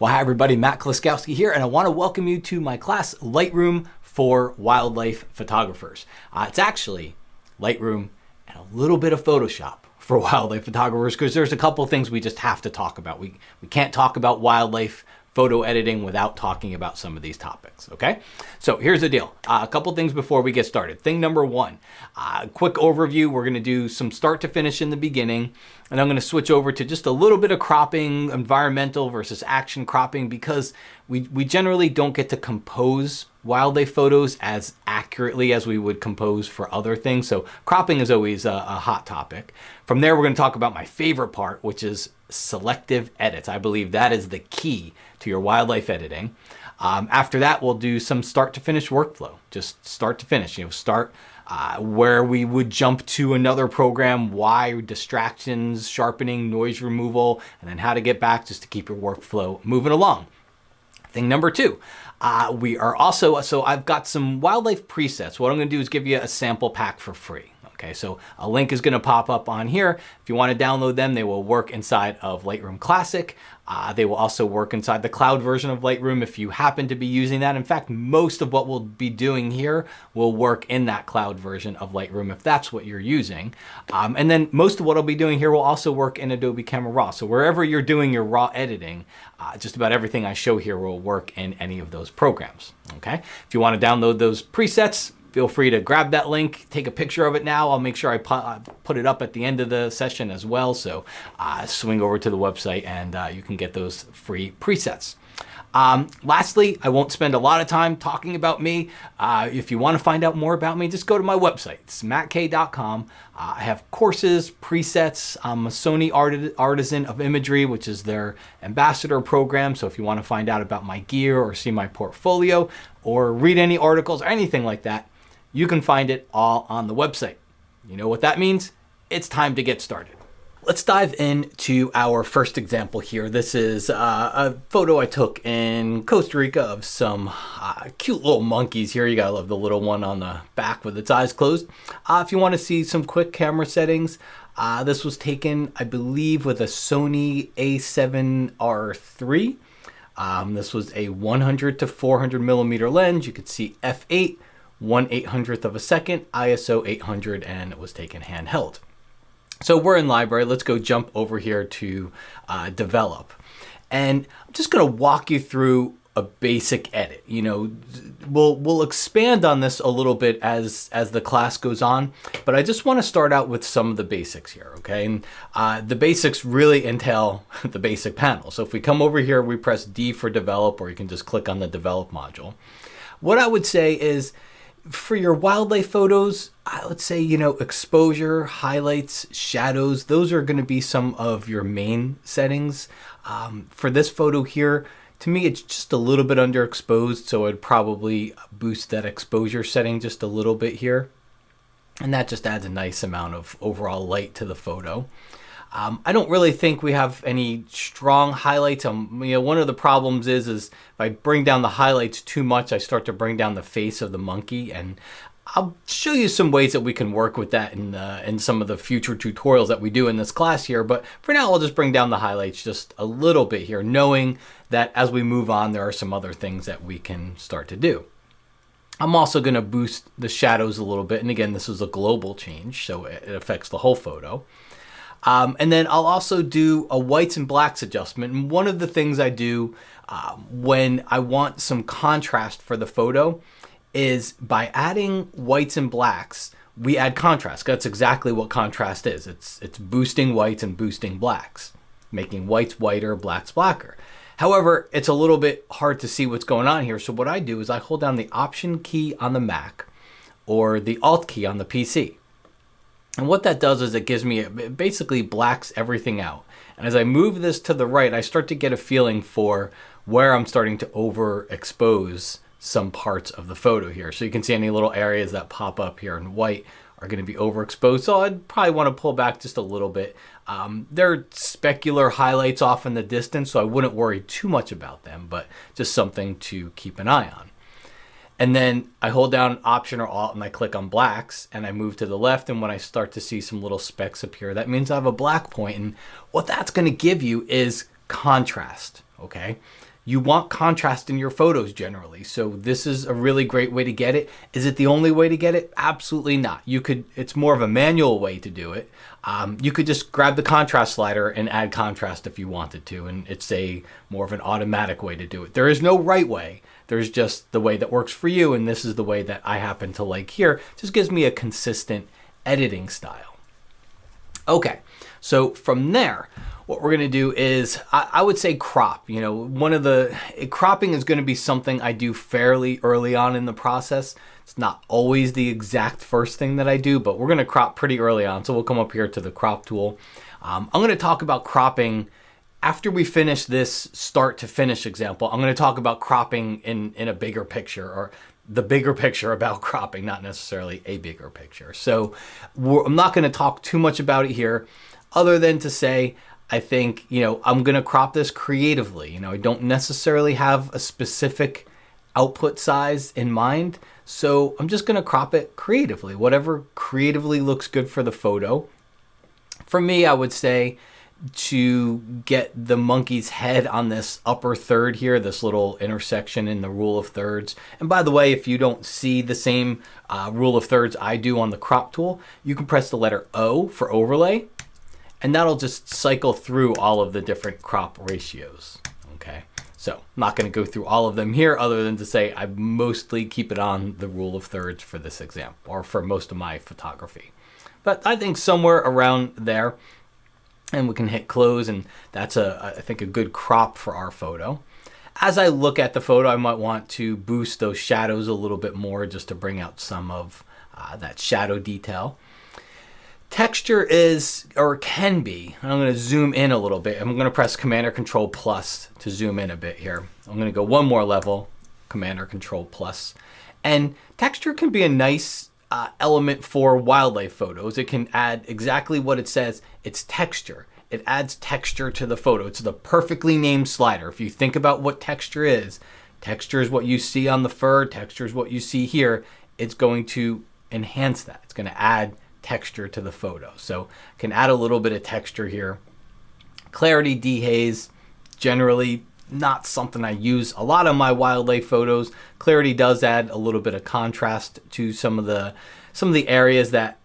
Well, hi everybody, Matt Kloskowski here, and I want to welcome you to my class, Lightroom for Wildlife Photographers. It's actually Lightroom and a little bit of Photoshop for wildlife photographers, because there's a couple things we just have to talk about. We can't talk about wildlife photo editing without talking about some of these topics, okay? So here's the deal. A couple things before we get started. Thing number one, quick overview. We're gonna do some start to finish in the beginning, and I'm gonna switch over to just a little bit of cropping, environmental versus action cropping, because we generally don't get to compose wildlife photos as accurately as we would compose for other things. So cropping is always a hot topic. From there, we're gonna talk about my favorite part, which is selective edits. I believe that is the key to your wildlife editing. After that, we'll do some start to finish workflow, just start to finish, start where we would jump to another program, why, distractions, sharpening, noise removal, and then how to get back just to keep your workflow moving along. Thing number two, we are also, so I've got some wildlife presets. What I'm gonna do is give you a sample pack for free. Okay, so a link is gonna pop up on here. If you wanna download them, they will work inside of Lightroom Classic. They will also work inside the cloud version of Lightroom if you happen to be using that. In fact, most of what we'll be doing here will work in that cloud version of Lightroom if that's what you're using. And then most of what I'll be doing here will also work in Adobe Camera Raw. So wherever you're doing your raw editing, just about everything I show here will work in any of those programs, okay? If you wanna download those presets, feel free to grab that link, take a picture of it now. I'll make sure I put it up at the end of the session as well. So swing over to the website and you can get those free presets. Lastly, I won't spend a lot of time talking about me. If you want to find out more about me, just go to my website. It's mattkay.com. I have courses, presets. I'm a Sony Artisan of Imagery, which is their ambassador program. So if you want to find out about my gear or see my portfolio or read any articles or anything like that, you can find it all on the website. You know what that means? It's time to get started. Let's dive into our first example here. This is a photo I took in Costa Rica of some cute little monkeys here. You gotta love the little one on the back with its eyes closed. If you wanna see some quick camera settings, this was taken, I believe, with a Sony a7R III. This was a 100 to 400 millimeter lens. You could see f8, 1/800th of a second, ISO 800, and it was taken handheld. So we're in library. Let's go jump over here to develop. And I'm just gonna walk you through a basic edit. We'll expand on this a little bit as the class goes on, but I just wanna start out with some of the basics here, okay? And the basics really entail the basic panel. So if we come over here, we press D for develop, or you can just click on the develop module. What I would say is, for your wildlife photos, let's say, exposure, highlights, shadows, those are gonna be some of your main settings. For this photo here, to me, it's just a little bit underexposed, so I'd probably boost that exposure setting just a little bit here. And that just adds a nice amount of overall light to the photo. I don't really think we have any strong highlights. One of the problems is if I bring down the highlights too much, I start to bring down the face of the monkey. And I'll show you some ways that we can work with that in some of the future tutorials that we do in this class here. But for now, I'll just bring down the highlights just a little bit here, knowing that as we move on, there are some other things that we can start to do. I'm also going to boost the shadows a little bit. And again, this is a global change, so it affects the whole photo. And then I'll also do a whites and blacks adjustment. And one of the things I do when I want some contrast for the photo is by adding whites and blacks, we add contrast. That's exactly what contrast is. It's boosting whites and boosting blacks, making whites whiter, blacks blacker. However, it's a little bit hard to see what's going on here. So what I do is I hold down the Option key on the Mac or the Alt key on the PC. And what that does is it gives me, it basically blacks everything out. And as I move this to the right, I start to get a feeling for where I'm starting to overexpose some parts of the photo here. So you can see any little areas that pop up here in white are going to be overexposed. So I'd probably want to pull back just a little bit. There are specular highlights off in the distance, so I wouldn't worry too much about them, but just something to keep an eye on. And then I hold down Option or Alt and I click on blacks and I move to the left. And when I start to see some little specks appear, that means I have a black point. And what that's going to give you is contrast. okay? You want contrast in your photos generally, so this is a really great way to get it. Is it the only way to get it? Absolutely not. It's more of a manual way to do it. You could just grab the contrast slider and add contrast if you wanted to, and it's more of an automatic way to do it. There is no right way. There's just the way that works for you, and this is the way that I happen to like here. It just gives me a consistent editing style. Okay, so from there, what we're gonna do is, I would say crop. You know, cropping is gonna be something I do fairly early on in the process. It's not always the exact first thing that I do, but we're gonna crop pretty early on. So we'll come up here to the crop tool. I'm gonna talk about cropping after we finish this start to finish example. I'm gonna talk about cropping in a bigger picture, or the bigger picture about cropping, not necessarily a bigger picture. So I'm not gonna talk too much about it here, other than to say, I think, you know, I'm gonna crop this creatively. You know, I don't necessarily have a specific output size in mind, so I'm just gonna crop it creatively, whatever creatively looks good for the photo. For me, I would say to get the monkey's head on this upper third here, this little intersection in the rule of thirds. And by the way, if you don't see the same rule of thirds I do on the crop tool, you can press the letter O for overlay, and that'll just cycle through all of the different crop ratios, okay? So I'm not gonna go through all of them here, other than to say I mostly keep it on the rule of thirds for this example, or for most of my photography. But I think somewhere around there, and we can hit close, and that's I think a good crop for our photo. As I look at the photo, I might want to boost those shadows a little bit more, just to bring out some of that shadow detail. Texture is, or can be, and I'm going to zoom in a little bit. I'm going to press Command or Control plus to zoom in a bit here. I'm going to go one more level, Command or Control plus. And texture can be a nice element for wildlife photos. It can add exactly what it says. It's texture. It adds texture to the photo. It's the perfectly named slider. If you think about what texture is what you see on the fur, texture is what you see here. It's going to enhance that. It's going to add texture to the photo. So I can add a little bit of texture here. Clarity, dehaze, generally not something I use a lot on my wildlife photos. Clarity does add a little bit of contrast to some of the areas that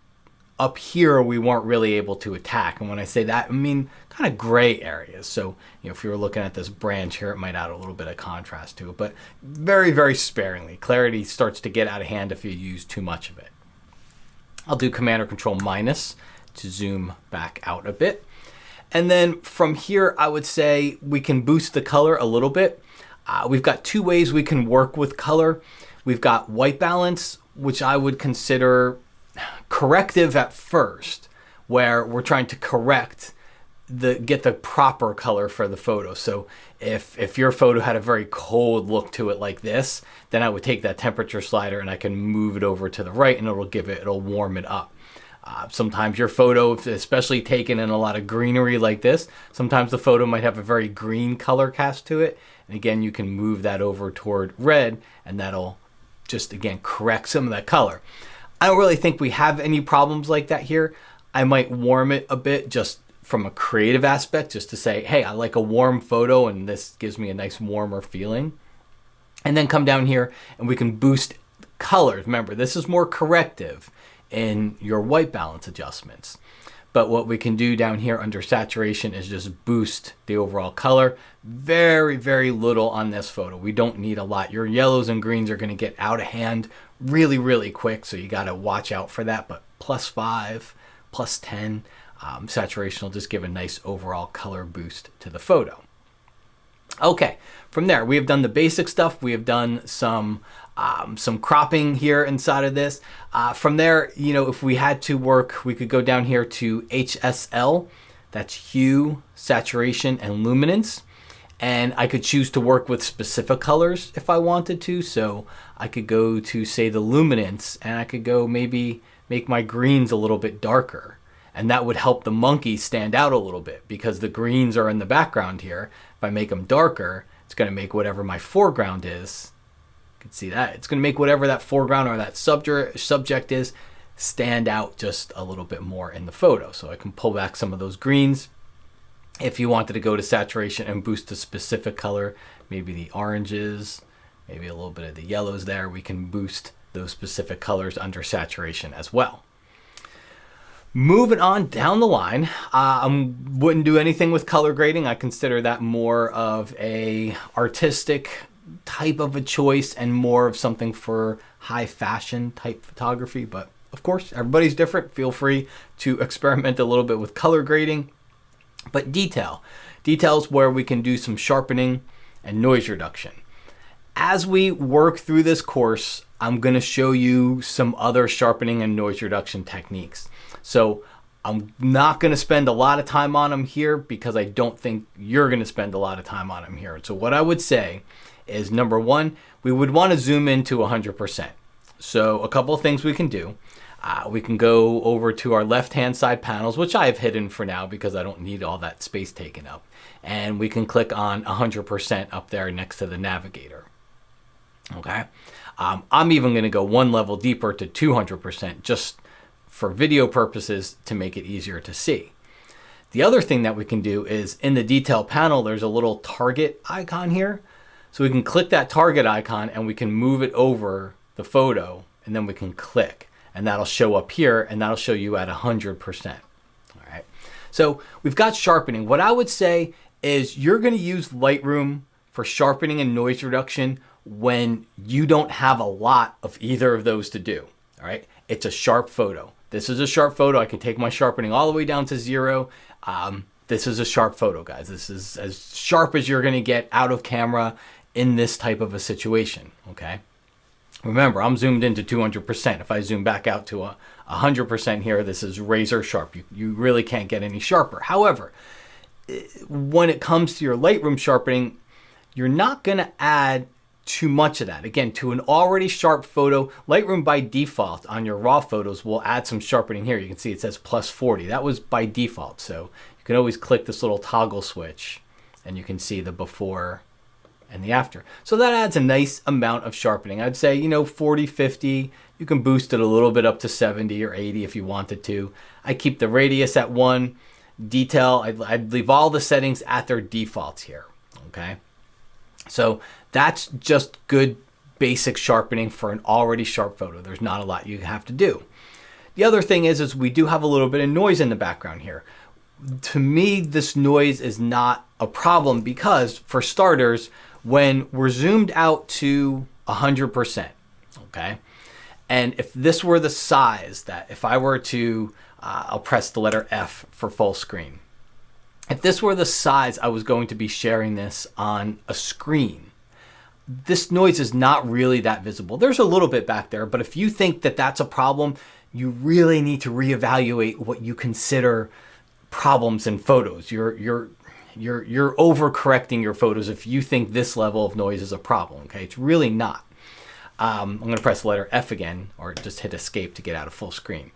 up here we weren't really able to attack. And when I say that, I mean kind of gray areas. So, you know, if you were looking at this branch here, it might add a little bit of contrast to it, but very, very sparingly. Clarity starts to get out of hand if you use too much of it. I'll do Command or Control minus to zoom back out a bit. And then from here, I would say we can boost the color a little bit. We've got two ways we can work with color. We've got white balance, which I would consider corrective at first, where we're trying to get the proper color for the photo. So if your photo had a very cold look to it like this, then I would take that temperature slider and I can move it over to the right, and it'll warm it up. Sometimes your photo, especially taken in a lot of greenery like this, sometimes the photo might have a very green color cast to it. And again, you can move that over toward red, and that'll just, again, correct some of that color. I don't really think we have any problems like that here. I might warm it a bit just from a creative aspect, just to say, hey, I like a warm photo, and this gives me a nice warmer feeling. And then come down here and we can boost colors. Remember, this is more corrective in your white balance adjustments. But what we can do down here under saturation is just boost the overall color. Very, very little on this photo. We don't need a lot. Your yellows and greens are going to get out of hand really, really quick, so you got to watch out for that. But +5, +10, saturation will just give a nice overall color boost to the photo. Okay, from there, we have done the basic stuff. We have done some cropping here inside of this. From there, you know, if we had to work, we could go down here to HSL. That's hue, saturation, and luminance. And I could choose to work with specific colors if I wanted to. So I could go to, say, the luminance, and I could go maybe make my greens a little bit darker. And that would help the monkey stand out a little bit, because the greens are in the background here. If I make them darker, it's going to make whatever my foreground is, you can see that, it's going to make whatever that foreground or that subject is stand out just a little bit more in the photo. So I can pull back some of those greens If you wanted to go to saturation and boost a specific color, maybe the oranges, maybe a little bit of the yellows there, we can boost those specific colors under saturation as well. Moving on down the line, I wouldn't do anything with color grading. I consider that more of a artistic type of a choice and more of something for high fashion type photography. But of course, everybody's different. Feel free to experiment a little bit with color grading. But details where we can do some sharpening and noise reduction. As we work through this course, I'm going to show you some other sharpening and noise reduction techniques. So I'm not going to spend a lot of time on them here because I don't think you're going to spend a lot of time on them here. So what I would say is, number one, we would want to zoom into 100%. So a couple of things we can do. We can go over to our left-hand side panels, which I have hidden for now because I don't need all that space taken up. And we can click on 100% up there next to the navigator. Okay. I'm even going to go one level deeper to 200% just for video purposes to make it easier to see. The other thing that we can do is in the detail panel, there's a little target icon here. So we can click that target icon and we can move it over the photo and then we can click and that'll show up here and that'll show you at 100%. All right. So we've got sharpening. What I would say is you're going to use Lightroom for sharpening and noise reduction when you don't have a lot of either of those to do. All right. It's a sharp photo. This is a sharp photo. I can take my sharpening all the way down to 0. This is a sharp photo, guys. This is as sharp as you're going to get out of camera in this type of a situation. Okay. Remember, I'm zoomed into 200%. If I zoom back out to 100% here, this is razor sharp. You really can't get any sharper. However, when it comes to your Lightroom sharpening, you're not going to add too much of that. Again, to an already sharp photo, Lightroom by default on your raw photos will add some sharpening here. You can see it says +40. That was by default. So you can always click this little toggle switch and you can see the before and the after. So that adds a nice amount of sharpening. I'd say, 40, 50. You can boost it a little bit up to 70 or 80 if you wanted to. I keep the radius at 1. Detail, I'd leave all the settings at their defaults here. Okay. So that's just good basic sharpening for an already sharp photo. There's not a lot you have to do. The other thing is we do have a little bit of noise in the background here. To me, this noise is not a problem because, for starters, when we're zoomed out to 100%, okay, and if this were the size that if I were to, I'll press the letter F for full screen. If this were the size I was going to be sharing this on a screen, this noise is not really that visible. There's a little bit back there, but if you think that that's a problem, you really need to reevaluate what you consider problems in photos. You're overcorrecting your photos if you think this level of noise is a problem. Okay, it's really not. I'm going to press the letter F again, or just hit escape to get out of full screen.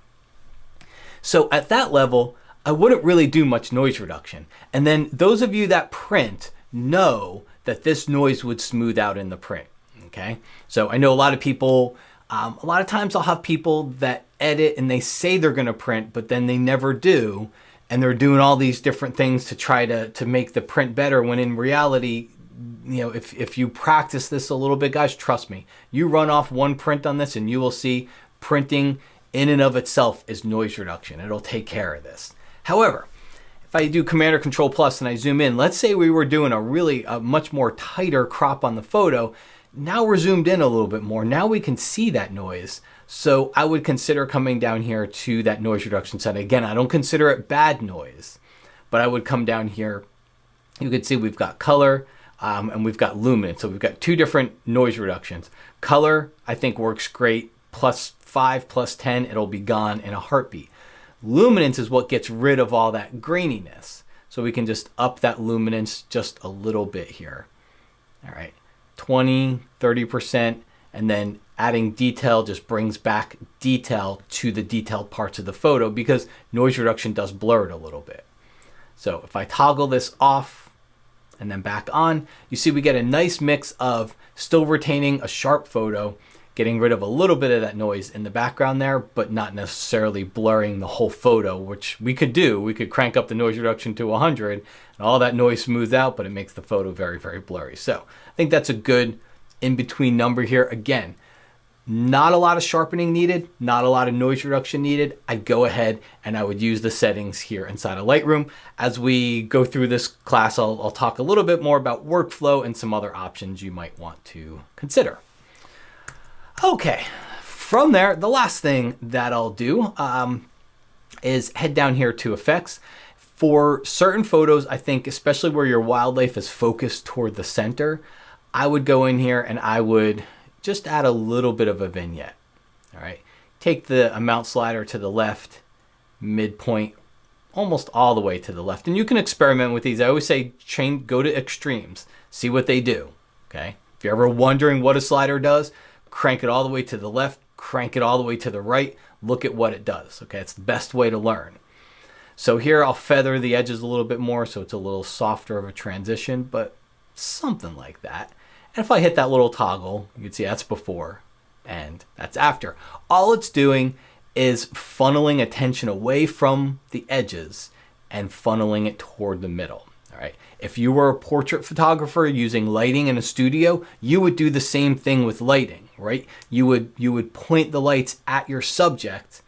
So at that level, I wouldn't really do much noise reduction. And then those of you that print know that this noise would smooth out in the print. Okay, so I know a lot of people, a lot of times I'll have people that edit and they say they're going to print, but then they never do. And they're doing all these different things to try to make the print better, when in reality, if you practice this a little bit, guys, trust me, you run off one print on this and you will see printing in and of itself is noise reduction. It'll take care of this. However, if I do Command or Control Plus and I zoom in, let's say we were doing a much more tighter crop on the photo. Now we're zoomed in a little bit more. Now we can see that noise. So I would consider coming down here to that noise reduction setting. Again, I don't consider it bad noise, but I would come down here. You can see we've got color and we've got luminance. So we've got two different noise reductions. Color, I think, works great. +5, +10, it'll be gone in a heartbeat. Luminance is what gets rid of all that graininess. So we can just up that luminance just a little bit here. All right, 20, 30%, and then adding detail just brings back detail to the detailed parts of the photo because noise reduction does blur it a little bit. So if I toggle this off and then back on, you see we get a nice mix of still retaining a sharp photo, getting rid of a little bit of that noise in the background there, but not necessarily blurring the whole photo, which we could do. We could crank up the noise reduction to 100 and all that noise smooths out, but it makes the photo very, very blurry. So I think that's a good in-between number here. Again, not a lot of sharpening needed, not a lot of noise reduction needed. I'd go ahead and I would use the settings here inside of Lightroom. As we go through this class, I'll talk a little bit more about workflow and some other options you might want to consider. Okay, from there, the last thing that I'll do is head down here to effects. For certain photos, I think, especially where your wildlife is focused toward the center, I would go in here and I would just add a little bit of a vignette. All right, take the amount slider to the left, midpoint, almost all the way to the left. And you can experiment with these. I always say go to extremes, see what they do. Okay, if you're ever wondering what a slider does, crank it all the way to the left, crank it all the way to the right, look at what it does. Okay, it's the best way to learn. So here I'll feather the edges a little bit more so it's a little softer of a transition, but something like that. And if I hit that little toggle, you can see that's before and that's after. All it's doing is funneling attention away from the edges and funneling it toward the middle. All right. If you were a portrait photographer using lighting in a studio, you would do the same thing with lighting, right? You would point the lights at your subject,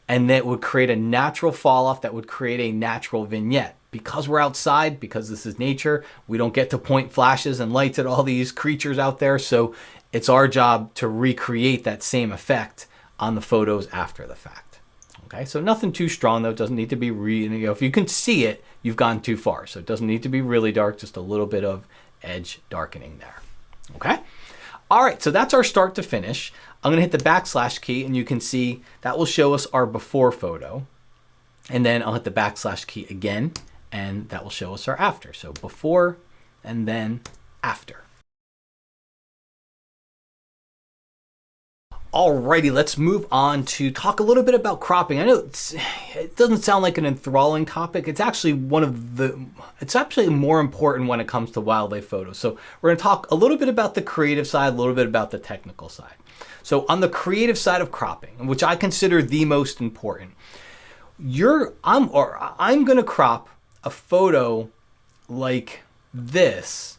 and that would create a natural fall off that would create a natural vignette. Because we're outside, because this is nature, we don't get to point flashes and lights at all these creatures out there. So it's our job to recreate that same effect on the photos after the fact. Okay, so nothing too strong though. It doesn't need to be if you can see it, you've gone too far. So it doesn't need to be really dark, just a little bit of edge darkening there. Okay. All right, so that's our start to finish. I'm gonna hit the backslash key and you can see that will show us our before photo. And then I'll hit the backslash key again and that will show us our after. So before and then after. Alrighty, let's move on to talk a little bit about cropping. I know it doesn't sound like an enthralling topic. It's actually it's actually more important when it comes to wildlife photos. So we're gonna talk a little bit about the creative side, a little bit about the technical side. So on the creative side of cropping, which I consider the most important, I'm gonna crop a photo like this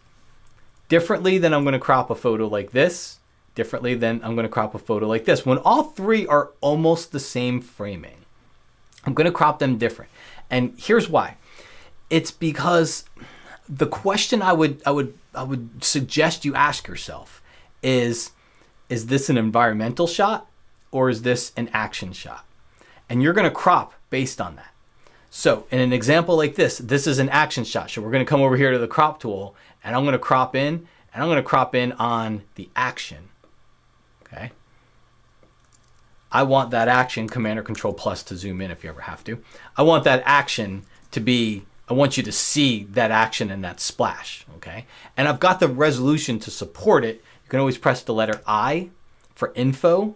differently than I'm gonna crop a photo like this, differently than I'm going to crop a photo like this. When all three are almost the same framing, I'm going to crop them different. And here's why. It's because the question I would suggest you ask yourself is this an environmental shot or is this an action shot? And you're going to crop based on that. So in an example like this is an action shot. So we're going to come over here to the crop tool and I'm going to crop in, and I'm going to crop in on the action. Okay. I want that action, Command or Control plus to zoom in if you ever have to. I want that action to be, I want you to see that action and that splash, okay? And I've got the resolution to support it. You can always press the letter I for info.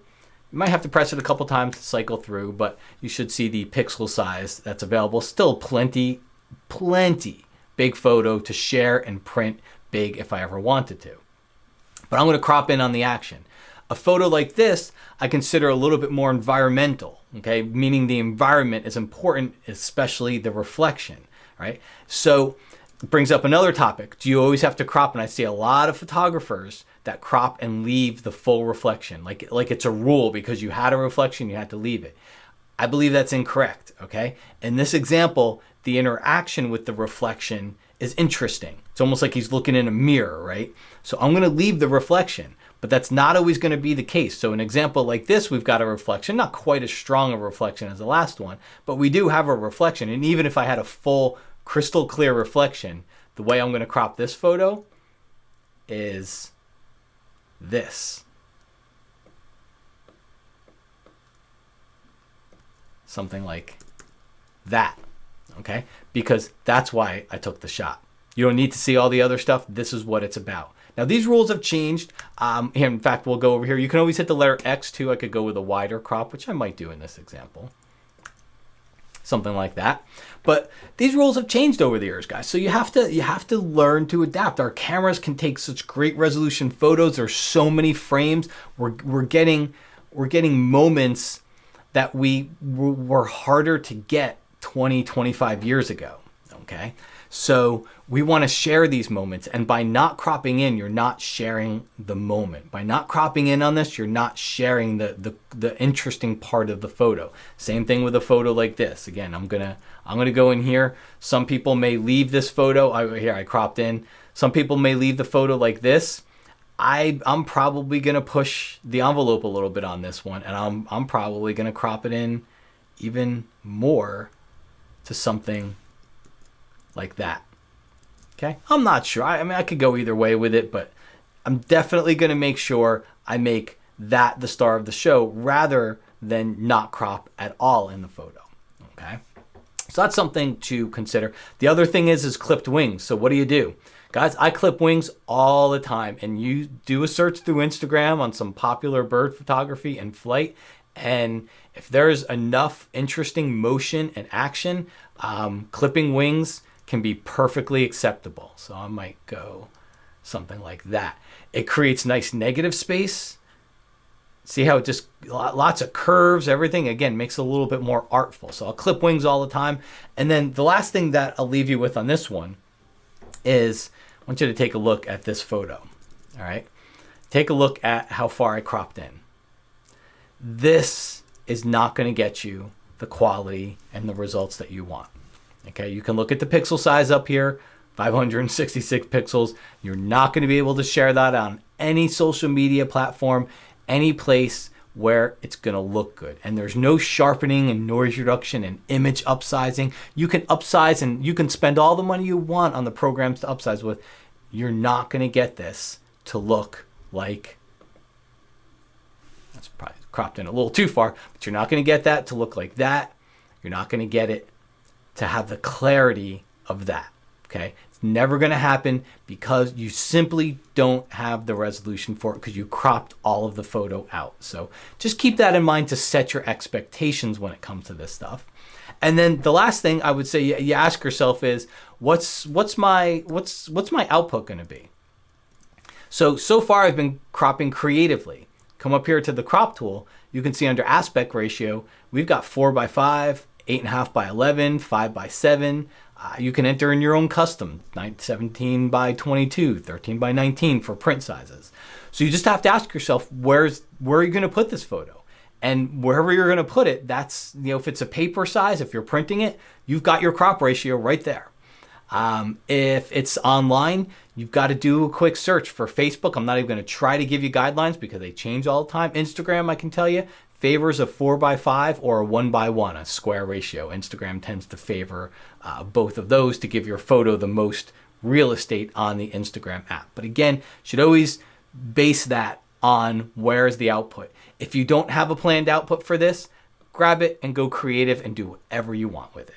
You might have to press it a couple times to cycle through, but you should see the pixel size that's available. Still plenty big photo to share and print big if I ever wanted to. But I'm going to crop in on the action. A photo like this, I consider a little bit more environmental, okay? Meaning the environment is important, especially the reflection, right? So it brings up another topic. Do you always have to crop? And I see a lot of photographers that crop and leave the full reflection. Like it's a rule, because you had a reflection, you had to leave it. I believe that's incorrect, okay? In this example, the interaction with the reflection is interesting. It's almost like he's looking in a mirror, right? So I'm gonna leave the reflection. But that's not always going to be the case. So an example like this, we've got a reflection, not quite as strong a reflection as the last one, but we do have a reflection. And even if I had a full crystal clear reflection, the way I'm going to crop this photo is this. Something like that, okay? Because that's why I took the shot. You don't need to see all the other stuff. This is what it's about. Now these rules have changed. Here, in fact, we'll go over here. You can always hit the letter X too. I could go with a wider crop, which I might do in this example. something like that. But these rules have changed over the years, guys. So you have to learn to adapt. Our cameras can take such great resolution photos. There's so many frames. We're getting moments that were harder to get 20, 25 years ago. Okay. So we want to share these moments, and by not cropping in, you're not sharing the moment. By not cropping in on this, you're not sharing the interesting part of the photo. Same thing with a photo like this. Again, I'm gonna go in here. Some people may leave this photo. I cropped in. Some people may leave the photo like this. I'm probably gonna push the envelope a little bit on this one, and I'm probably gonna crop it in even more to something like that. Okay, I'm not sure. I mean, I could go either way with it, but I'm definitely going to make sure I make that the star of the show rather than not crop at all in the photo. Okay, so that's something to consider. The other thing is clipped wings. So what do? Guys, I clip wings all the time, and you do a search through Instagram on some popular bird photography and flight, and if there's enough interesting motion and action, clipping wings can be perfectly acceptable. So I might go something like that. It creates nice negative space. See how it just, lots of curves, everything, again, makes it a little bit more artful. So I'll clip wings all the time. And then the last thing that I'll leave you with on this one is, I want you to take a look at this photo. All right. Take a look at how far I cropped in. This is not going to get you the quality and the results that you want. Okay, you can look at the pixel size up here, 566 pixels. You're not going to be able to share that on any social media platform, any place where it's going to look good. And there's no sharpening and noise reduction and image upsizing. You can upsize and you can spend all the money you want on the programs to upsize with. You're not going to get this to look like, that's probably cropped in a little too far, but you're not going to get that to look like that. You're not going to get it to have the clarity of that. Okay, it's never going to happen because you simply don't have the resolution for it because you cropped all of the photo out. So just keep that in mind to set your expectations when it comes to this stuff. And then the last thing I would say you ask yourself is, what's my output going to be? So far I've been cropping creatively. Come up here to the crop tool. You can see under aspect ratio, we've got 4:5, 8.5:11, 5:7. You can enter in your own custom, 17:22, 13:19 for print sizes. So you just have to ask yourself, where are you going to put this photo? And wherever you're going to put it, that's, if it's a paper size, if you're printing it, you've got your crop ratio right there. If it's online, you've got to do a quick search for Facebook. I'm not even going to try to give you guidelines because they change all the time. Instagram, I can tell you, favors a 4:5 or a 1:1, a square ratio. Instagram tends to favor both of those to give your photo the most real estate on the Instagram app. But again, should always base that on where's the output. If you don't have a planned output for this, grab it and go creative and do whatever you want with it.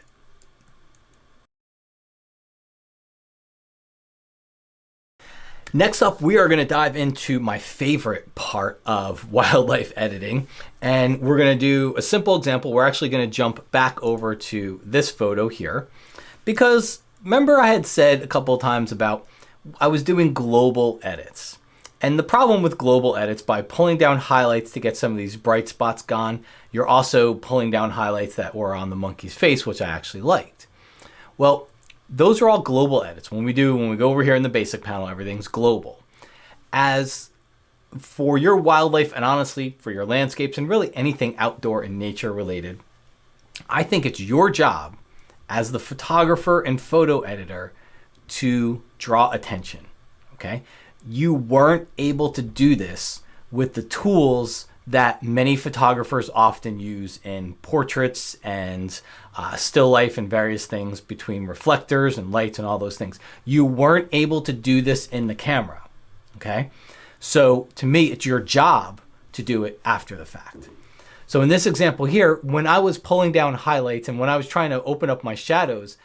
Next up, we are going to dive into my favorite part of wildlife editing, and we're going to do a simple example. We're actually going to jump back over to this photo here, because remember I had said a couple of times about I was doing global edits. And the problem with global edits, by pulling down highlights to get some of these bright spots gone, you're also pulling down highlights that were on the monkey's face, which I actually liked. Well, those are all global edits. When we go over here in the basic panel, everything's global. As for your wildlife, and honestly for your landscapes and really anything outdoor and nature related, I think it's your job as the photographer and photo editor to draw attention. Okay? You weren't able to do this with the tools that many photographers often use in portraits and still life and various things between reflectors and lights and all those things. You weren't able to do this in the camera, okay? So to me, it's your job to do it after the fact. So in this example here, when I was pulling down highlights and when I was trying to open up my shadows,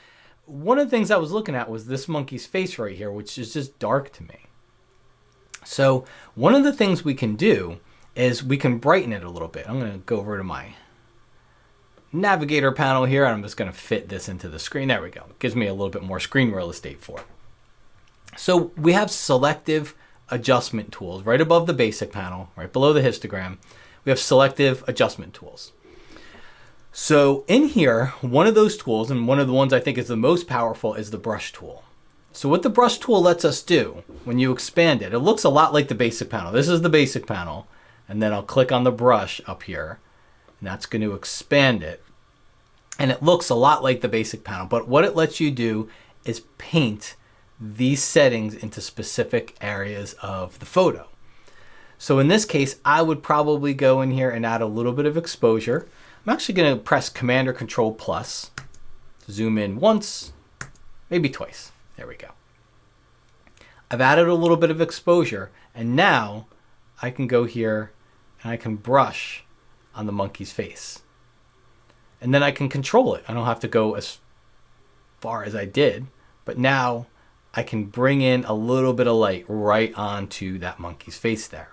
one of the things I was looking at was this monkey's face right here, which is just dark to me. So one of the things we can do is we can brighten it a little bit. I'm going to go over to my navigator panel here, and I'm just going to fit this into the screen. There we go. It gives me a little bit more screen real estate for it. So we have selective adjustment tools right above the basic panel, right below the histogram. We have selective adjustment tools. So in here, one of those tools, and one of the ones I think is the most powerful, is the brush tool. So what the brush tool lets us do when you expand it, it looks a lot like the basic panel. This is the basic panel, and then I'll click on the brush up here, and that's going to expand it. And it looks a lot like the basic panel, but what it lets you do is paint these settings into specific areas of the photo. So in this case, I would probably go in here and add a little bit of exposure. I'm actually going to press Command or Control plus, zoom in once, maybe twice. There we go. I've added a little bit of exposure, and now I can go here and I can brush on the monkey's face. And then I can control it. I don't have to go as far as I did, but now I can bring in a little bit of light right onto that monkey's face there.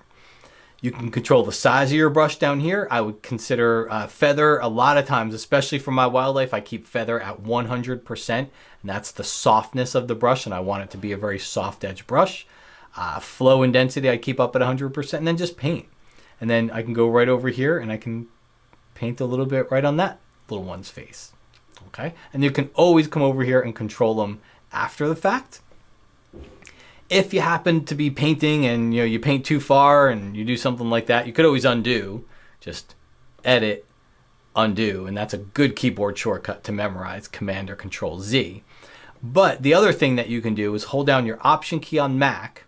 You can control the size of your brush down here. I would consider feather a lot of times, especially for my wildlife, I keep feather at 100%, and that's the softness of the brush, and I want it to be a very soft edge brush. Flow and density I keep up at 100%, and then just paint. And then I can go right over here and I can paint a little bit right on that little one's face. Okay, and you can always come over here and control them after the fact. If you happen to be painting and you paint too far and you do something like that, you could always undo. Just edit, undo, and that's a good keyboard shortcut to memorize, Command or Control Z. But the other thing that you can do is hold down your Option key on Mac,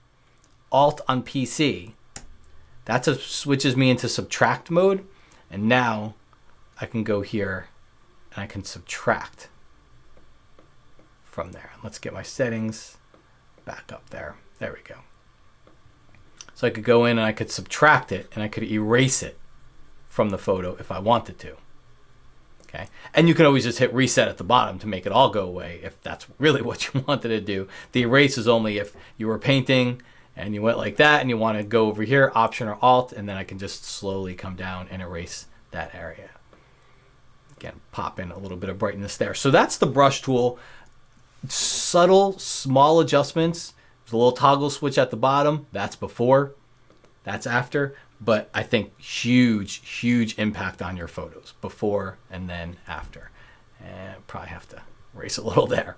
Alt on PC. That switches me into subtract mode, and now I can go here and I can subtract from there. Let's get my settings back up there. There we go. So I could go in and I could subtract it and I could erase it from the photo if I wanted to. Okay. And you can always just hit reset at the bottom to make it all go away if that's really what you wanted to do. The erase is only if you were painting and you went like that and you want to go over here, Option or Alt, and then I can just slowly come down and erase that area. Again, pop in a little bit of brightness there. So that's the brush tool. Subtle, small adjustments. There's a little toggle switch at the bottom. That's before, that's after. But I think huge impact on your photos, before and then after. And probably have to erase a little there.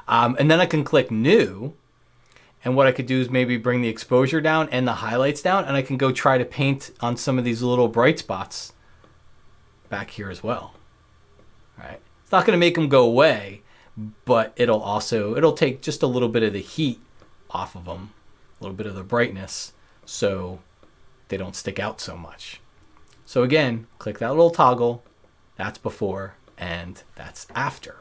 And then I can click New. And what I could do is maybe bring the exposure down and the highlights down, and I can go try to paint on some of these little bright spots back here as well. All right. It's not going to make them go away, but it'll take just a little bit of the heat off of them, a little bit of the brightness, so they don't stick out so much. So again, click that little toggle. That's before and that's after.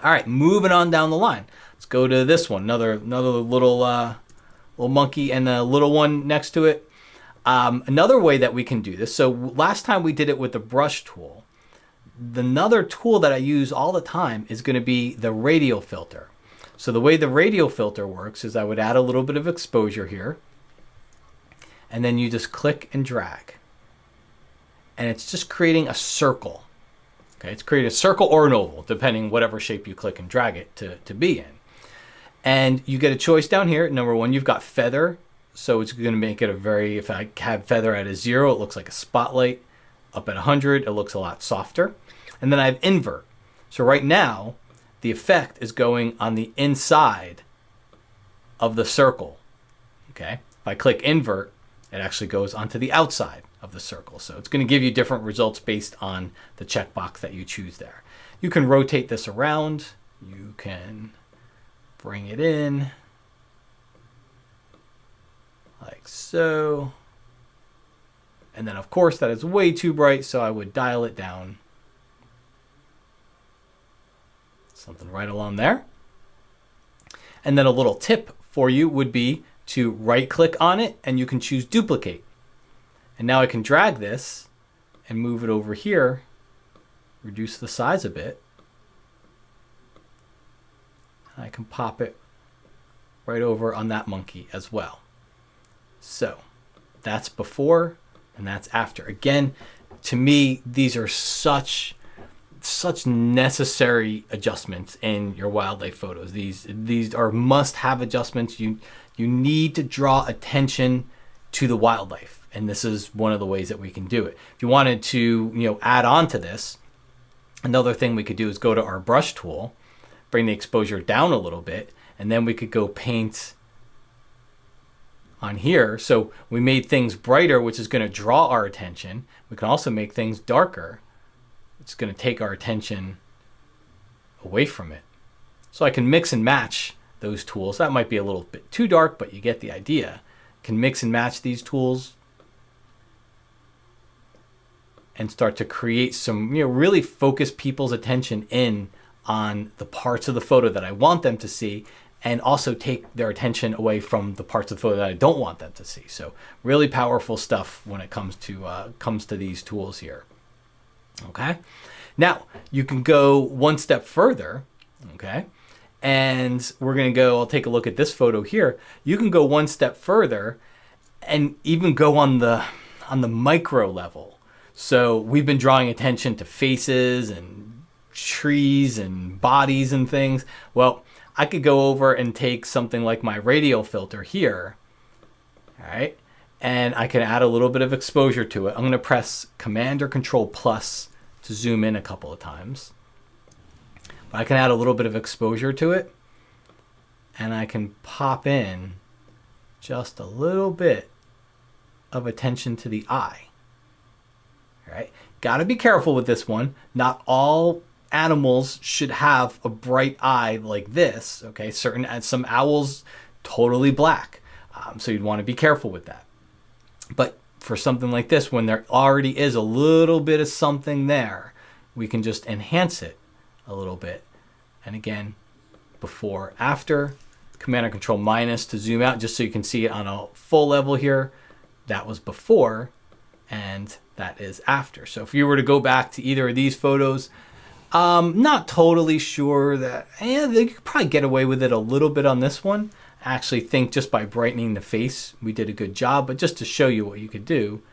All right, moving on down the line. Let's go to this one. Another little monkey and a little one next to it. Another way that we can do this. So last time we did it with the brush tool. Another tool that I use all the time is going to be the Radial Filter. So the way the Radial Filter works is I would add a little bit of exposure here, and then you just click and drag. And it's just creating a circle. Okay, it's creating a circle or an oval, depending whatever shape you click and drag it to be in. And you get a choice down here. Number one, you've got feather. So it's going to make it if I have feather at a 0, it looks like a spotlight. Up at 100, it looks a lot softer. And then I have invert. So right now, the effect is going on the inside of the circle. Okay, if I click invert, it actually goes onto the outside of the circle. So it's going to give you different results based on the checkbox that you choose there. You can rotate this around. You can bring it in like so. And then of course that is way too bright, so I would dial it down. Something right along there. And then a little tip for you would be to right click on it and you can choose duplicate. And now I can drag this and move it over here, reduce the size a bit. And I can pop it right over on that monkey as well. So that's before and that's after. Again, to me, these are such such necessary adjustments in your wildlife photos. These are must-have adjustments. You need to draw attention to the wildlife, and this is one of the ways that we can do it. If you wanted to, add on to this, another thing we could do is go to our brush tool, bring the exposure down a little bit, and then we could go paint on here. So we made things brighter, which is going to draw our attention. We can also make things darker. It's going to take our attention away from it. So I can mix and match those tools. That might be a little bit too dark, but you get the idea. Can mix and match these tools and start to create some, really focus people's attention in on the parts of the photo that I want them to see, and also take their attention away from the parts of the photo that I don't want them to see. So really powerful stuff when it comes to these tools here. Okay, now you can go one step further. Okay, and we're gonna go. I'll take a look at this photo here. You can go one step further, and even go on the micro level. So we've been drawing attention to faces and trees and bodies and things. Well, I could go over and take something like my radial filter here, all right, and I can add a little bit of exposure to it. I'm going to press Command or Control plus to zoom in a couple of times. But I can add a little bit of exposure to it, and I can pop in just a little bit of attention to the eye. All right, got to be careful with this one. Not all animals should have a bright eye like this. Okay, some owls totally black, so you'd want to be careful with that. But for something like this, when there already is a little bit of something there, we can just enhance it a little bit. And again, before, after, Command or Control minus to zoom out, just so you can see it on a full level here. That was before, and that is after. So if you were to go back to either of these photos, not totally sure that, they could probably get away with it a little bit on this one. I actually think just by brightening the face, we did a good job. But just to show you what you could do,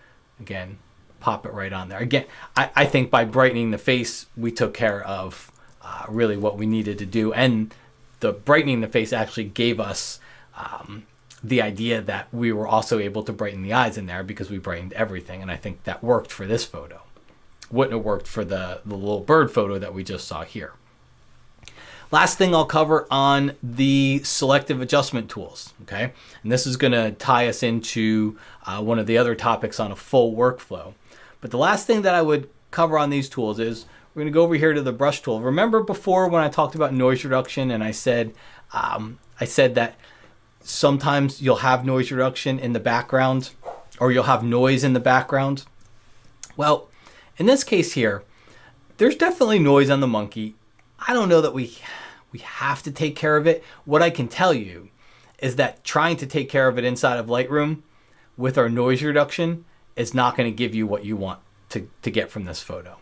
again, pop it right on there. Again, I think by brightening the face, we took care of really what we needed to do. And the brightening the face actually gave us the idea that we were also able to brighten the eyes in there because we brightened everything. And I think that worked for this photo. Wouldn't have worked for the little bird photo that we just saw here. Last thing I'll cover on the selective adjustment tools, okay? And this is gonna tie us into one of the other topics on a full workflow. But the last thing that I would cover on these tools is we're gonna go over here to the brush tool. Remember before when I talked about noise reduction and I said that sometimes you'll have noise reduction in the background or you'll have noise in the background? Well, in this case here, there's definitely noise on the monkey. I don't know that we have to take care of it. What I can tell you is that trying to take care of it inside of Lightroom with our noise reduction is not going to give you what you want to get from this photo.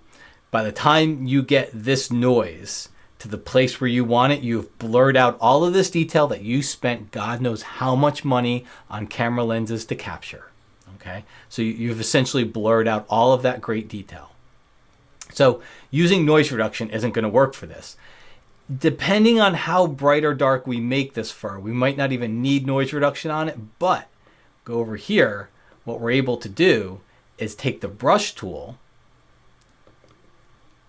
By the time you get this noise to the place where you want it, you've blurred out all of this detail that you spent God knows how much money on camera lenses to capture. Okay, so you've essentially blurred out all of that great detail. So using noise reduction isn't going to work for this. Depending on how bright or dark we make this fur, we might not even need noise reduction on it, but go over here, what we're able to do is take the brush tool,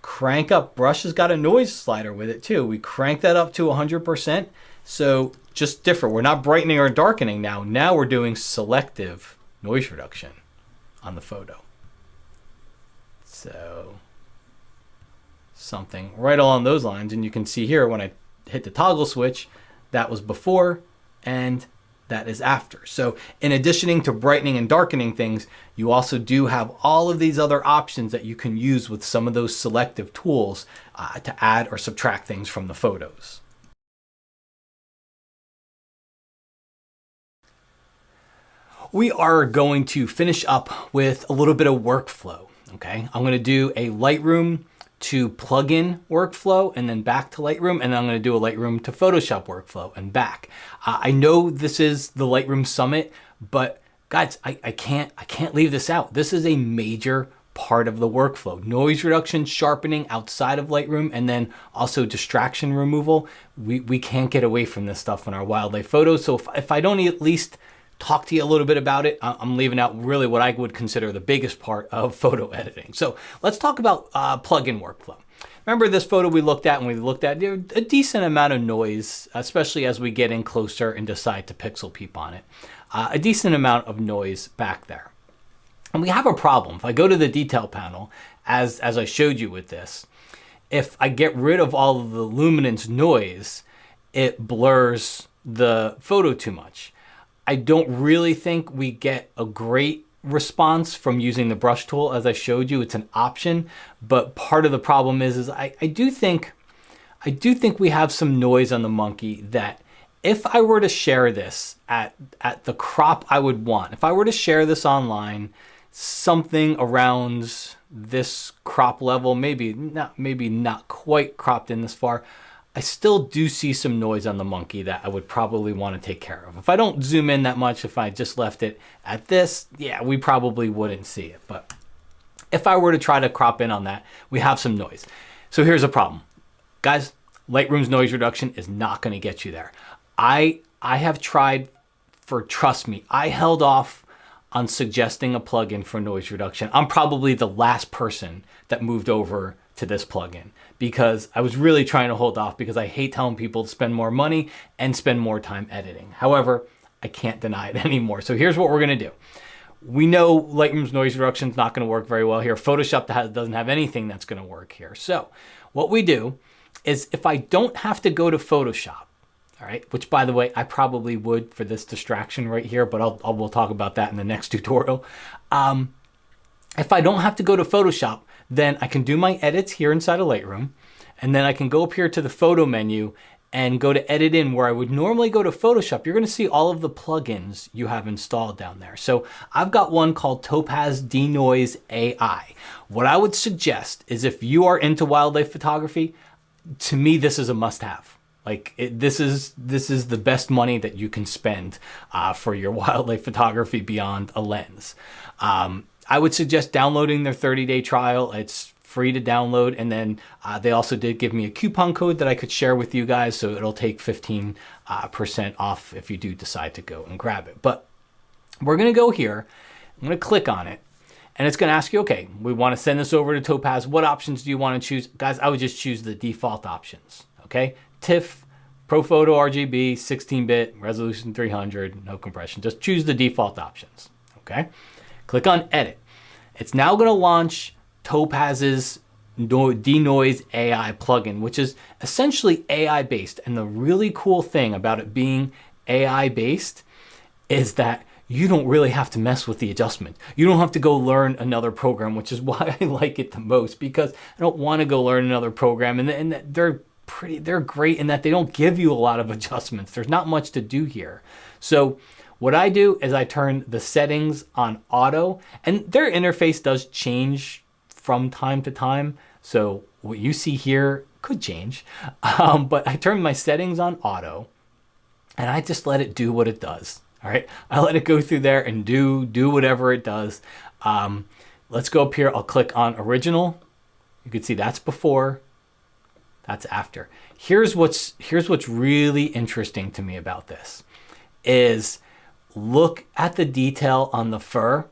crank up, brush has got a noise slider with it too. We crank that up to 100%. So just different. We're not brightening or darkening now. Now we're doing selective noise reduction on the photo. So something right along those lines. And you can see here when I hit the toggle switch, that was before and that is after. So in addition to brightening and darkening things, you also do have all of these other options that you can use with some of those selective tools to add or subtract things from the photos. We are going to finish up with a little bit of workflow, okay? I'm gonna do a Lightroom to plugin workflow and then back to Lightroom, and then I'm gonna do a Lightroom to Photoshop workflow and back. I know this is the Lightroom Summit, but guys, I can't leave this out. This is a major part of the workflow. Noise reduction, sharpening outside of Lightroom, and then also distraction removal. We can't get away from this stuff in our wildlife photos. So if I don't at least talk to you a little bit about it, I'm leaving out really what I would consider the biggest part of photo editing. So let's talk about plugin workflow. Remember this photo we looked at, and we looked at a decent amount of noise, especially as we get in closer and decide to pixel peep on it. A decent amount of noise back there. And we have a problem. If I go to the detail panel, as I showed you with this, if I get rid of all of the luminance noise, it blurs the photo too much. I don't really think we get a great response from using the brush tool. As I showed you, it's an option, but part of the problem is I do think we have some noise on the monkey that if I were to share this at the crop I would want, if I were to share this online, something around this crop level, maybe not quite cropped in this far, I still do see some noise on the monkey that I would probably want to take care of. If I don't zoom in that much, if I just left it at this, yeah, we probably wouldn't see it. But if I were to try to crop in on that, we have some noise. So here's a problem. Guys, Lightroom's noise reduction is not going to get you there. I have tried trust me, I held off on suggesting a plugin for noise reduction. I'm probably the last person that moved over to this plugin because I was really trying to hold off because I hate telling people to spend more money and spend more time editing. However, I can't deny it anymore. So here's what we're gonna do. We know Lightroom's noise reduction is not gonna work very well here. Photoshop doesn't have anything that's gonna work here. So what we do is if I don't have to go to Photoshop, all right, which by the way, I probably would for this distraction right here, but we'll talk about that in the next tutorial. If I don't have to go to Photoshop, then I can do my edits here inside of Lightroom, and then I can go up here to the photo menu and go to edit in where I would normally go to Photoshop. You're gonna see all of the plugins you have installed down there. So I've got one called Topaz Denoise AI. What I would suggest is if you are into wildlife photography, to me, this is a must-have. Like this is the best money that you can spend for your wildlife photography beyond a lens. I would suggest downloading their 30-day trial. It's free to download. And then they also did give me a coupon code that I could share with you guys. So it'll take 15% off if you do decide to go and grab it. But we're going to go here. I'm going to click on it. And it's going to ask you, okay, we want to send this over to Topaz. What options do you want to choose? Guys, I would just choose the default options. Okay. TIFF, ProPhoto RGB, 16-bit, resolution 300, no compression. Just choose the default options, okay? Click on Edit. It's now gonna launch Topaz's Denoise AI plugin, which is essentially AI-based. And the really cool thing about it being AI-based is that you don't really have to mess with the adjustment. You don't have to go learn another program, which is why I like it the most, because I don't wanna go learn another program, and they're great in that they don't give you a lot of adjustments. There's not much to do here. So what I do is I turn the settings on auto, and their interface does change from time to time. So what you see here could change, but I turn my settings on auto and I just let it do what it does. All right. I let it go through there and do whatever it does. Let's go up here. I'll click on original. You can see that's before. That's after. Here's what's really interesting to me about this is look at the detail on the fur,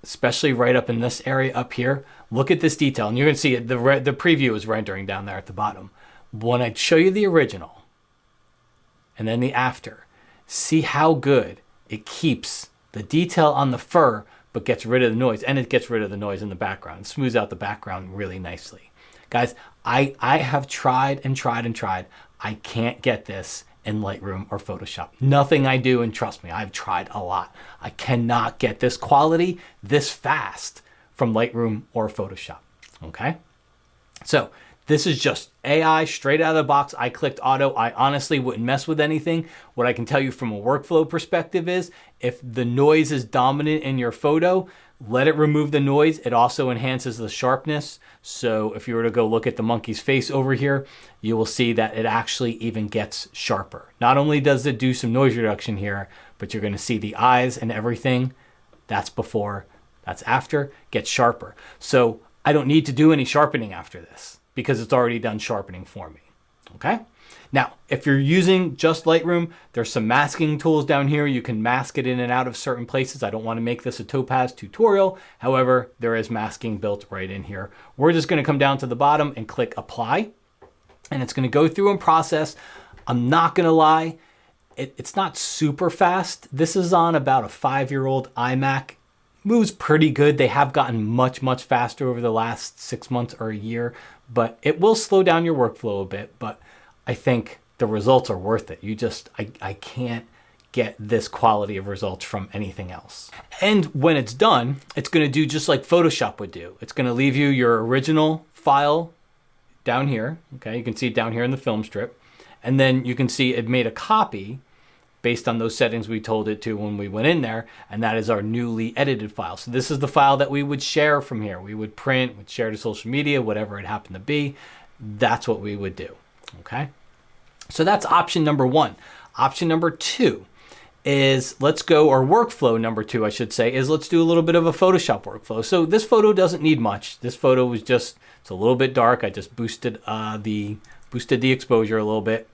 especially right up in this area up here. Look at this detail, and you're gonna see it, the preview is rendering down there at the bottom. When I show you the original and then the after, see how good it keeps the detail on the fur, but gets rid of the noise, and it gets rid of the noise in the background. It smooths out the background really nicely. Guys, I have tried and tried and tried. I can't get this in Lightroom or Photoshop. Nothing I do, and trust me, I've tried a lot. I cannot get this quality this fast from Lightroom or Photoshop, okay? So this is just AI straight out of the box. I clicked auto. I honestly wouldn't mess with anything. What I can tell you from a workflow perspective is if the noise is dominant in your photo, let it remove the noise. It also enhances the sharpness. So if you were to go look at the monkey's face over here, you will see that it actually even gets sharper. Not only does it do some noise reduction here, but you're gonna see the eyes and everything. That's before, That's after, gets sharper. So I don't need to do any sharpening after this because it's already done sharpening for me, okay? Now, if you're using just Lightroom, there's some masking tools down here. You can mask it in and out of certain places. I don't want to make this a Topaz tutorial. However, there is masking built right in here. We're just going to come down to the bottom and click apply, and it's going to go through and process. I'm not going to lie, it's not super fast. This is on about a 5-year-old iMac. Moves pretty good. They have gotten much, much faster over the last 6 months or a year, but it will slow down your workflow a bit, but I think the results are worth it. I can't get this quality of results from anything else. And when it's done, it's gonna do just like Photoshop would do. It's gonna leave you your original file down here, okay? You can see it down here in the film strip, and then you can see it made a copy based on those settings we told it to when we went in there, and that is our newly edited file. So this is the file that we would share from here. We would print, we'd share to social media, whatever it happened to be. That's what we would do, okay? So that's option number 1. Option number 2 is or workflow number 2, I should say, is let's do a little bit of a Photoshop workflow. So this photo doesn't need much. This photo was it's a little bit dark. I just boosted the exposure a little bit.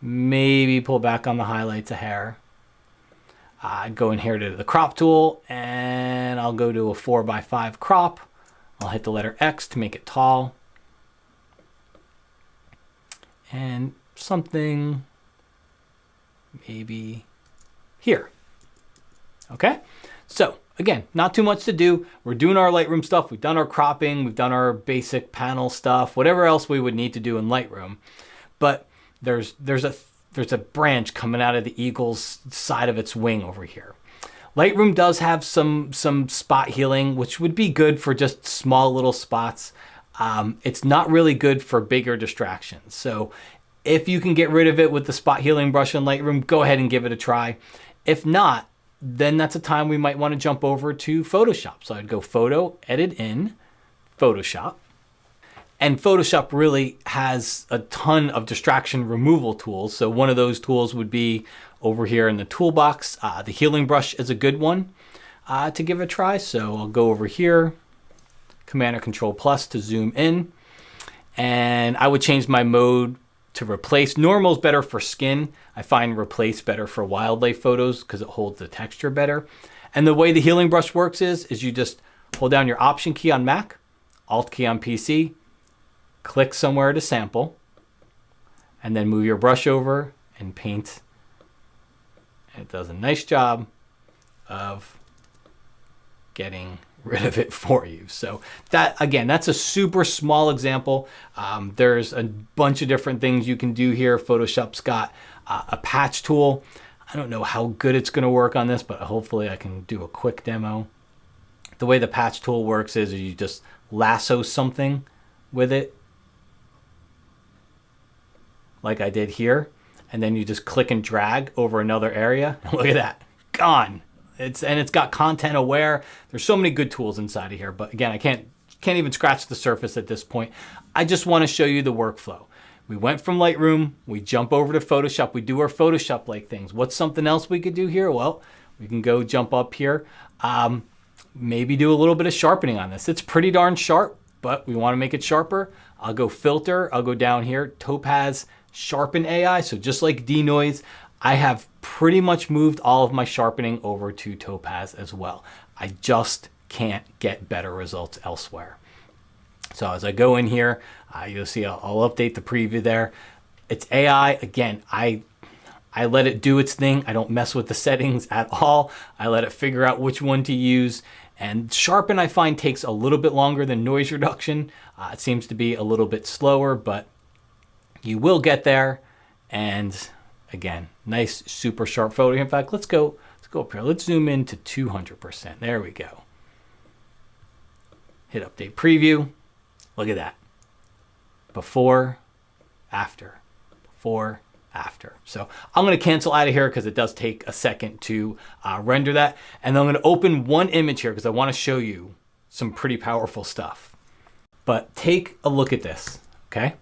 Maybe pull back on the highlights a hair. Go in here to the crop tool, and I'll go to a 4:5 crop. I'll hit the letter X to make it tall. And something maybe here. Okay? So again, not too much to do. We're doing our Lightroom stuff. We've done our cropping. We've done our basic panel stuff, whatever else we would need to do in Lightroom. But there's a branch coming out of the eagle's side of its wing over here. Lightroom does have some spot healing, which would be good for just small little spots. It's not really good for bigger distractions. So if you can get rid of it with the spot healing brush in Lightroom, go ahead and give it a try. If not, then that's a time we might want to jump over to Photoshop. So I'd go Photo, Edit in, Photoshop. And Photoshop really has a ton of distraction removal tools. So one of those tools would be over here in the toolbox. The healing brush is a good one to give a try. So I'll go over here, Command or Control plus to zoom in. And I would change my mode to replace. Normal is better for skin. I find replace better for wildlife photos because it holds the texture better. And the way the healing brush works is you just hold down your Option key on Mac, Alt key on PC, click somewhere to sample, and then move your brush over and paint. And it does a nice job of getting rid of it for you. So that, again, that's a super small example. There's a bunch of different things you can do here. Photoshop's got a patch tool. I don't know how good it's going to work on this, but hopefully I can do a quick demo. The way the patch tool works is you just lasso something with it, like I did here, and then you just click and drag over another area. Look at that, gone. It's got content aware. There's so many good tools inside of here, but again, I can't even scratch the surface at this point. I just want to show you the workflow. We went from Lightroom, we jump over to Photoshop, we do our Photoshop-like things. What's something else we could do here? Well, we can go jump up here, maybe do a little bit of sharpening on this. It's pretty darn sharp, but we want to make it sharper. I'll go Filter, I'll go down here, Topaz Sharpen AI. So just like denoise, I have pretty much moved all of my sharpening over to Topaz as well. I just can't get better results elsewhere. So as I go in here, you'll see I'll update the preview there. It's AI. Again, I let it do its thing. I don't mess with the settings at all. I let it figure out which one to use. And sharpen, I find, takes a little bit longer than noise reduction. It seems to be a little bit slower, but you will get there. And again, nice, super sharp photo. In fact, let's go up here. Let's zoom in to 200%. There we go. Hit update preview. Look at that. Before, after, before, after. So I'm going to cancel out of here because it does take a second to render that. And then I'm going to open one image here because I want to show you some pretty powerful stuff. But take a look at this, okay?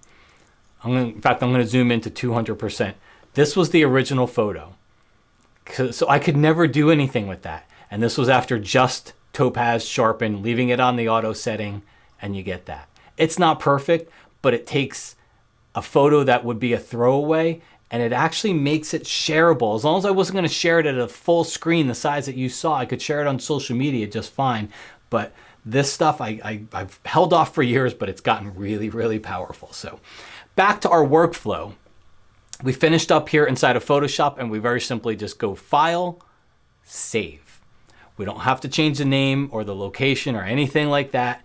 In fact, I'm going to zoom into 200%. This was the original photo. So I could never do anything with that. And this was after just topaz, sharpen, leaving it on the auto setting, and you get that. It's not perfect, but it takes a photo that would be a throwaway and it actually makes it shareable. As long as I wasn't going to share it at a full screen, the size that you saw, I could share it on social media just fine. But this stuff I've held off for years, but it's gotten really, really powerful. So back to our workflow. We finished up here inside of Photoshop and we very simply just go File, Save. We don't have to change the name or the location or anything like that.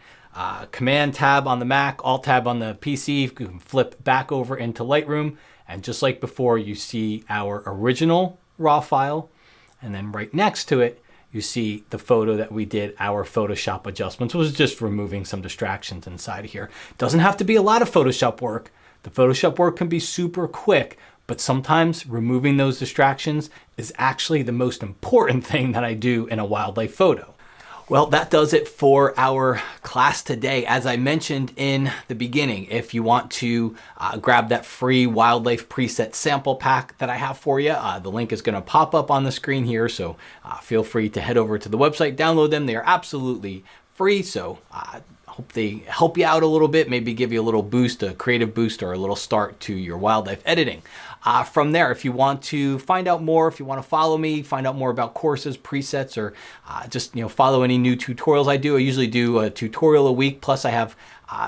Command tab on the Mac, Alt tab on the PC, you can flip back over into Lightroom. And just like before, you see our original raw file. And then right next to it, you see the photo that we did, our Photoshop adjustments, was just removing some distractions inside of here. Doesn't have to be a lot of Photoshop work. The Photoshop work can be super quick, but sometimes removing those distractions is actually the most important thing that I do in a wildlife photo. Well, that does it for our class today. As I mentioned in the beginning, if you want to grab that free wildlife preset sample pack that I have for you, the link is going to pop up on the screen here. So feel free to head over to the website, download them. They are absolutely free. So I hope they help you out a little bit, maybe give you a little boost, a creative boost, or a little start to your wildlife editing. From there, if you want to find out more, if you want to follow me, find out more about courses, presets, or just follow any new tutorials I do. I usually do a tutorial a week, plus I have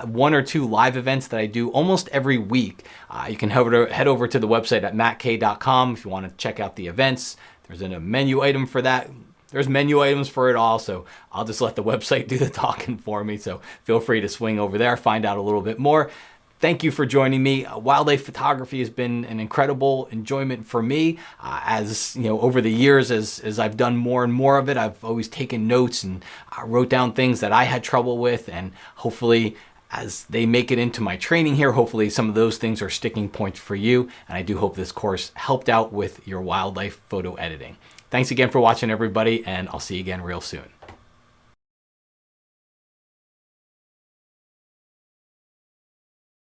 1 or 2 live events that I do almost every week. You can head over to the website at mattkay.com if you want to check out the events. There's a menu item for that. There's menu items for it all, so I'll just let the website do the talking for me. So feel free to swing over there, find out a little bit more. Thank you for joining me. Wildlife photography has been an incredible enjoyment for me. As over the years, as I've done more and more of it, I've always taken notes and wrote down things that I had trouble with, and hopefully as they make it into my training here, hopefully some of those things are sticking points for you. And I do hope this course helped out with your wildlife photo editing. Thanks again for watching, everybody, and I'll see you again real soon.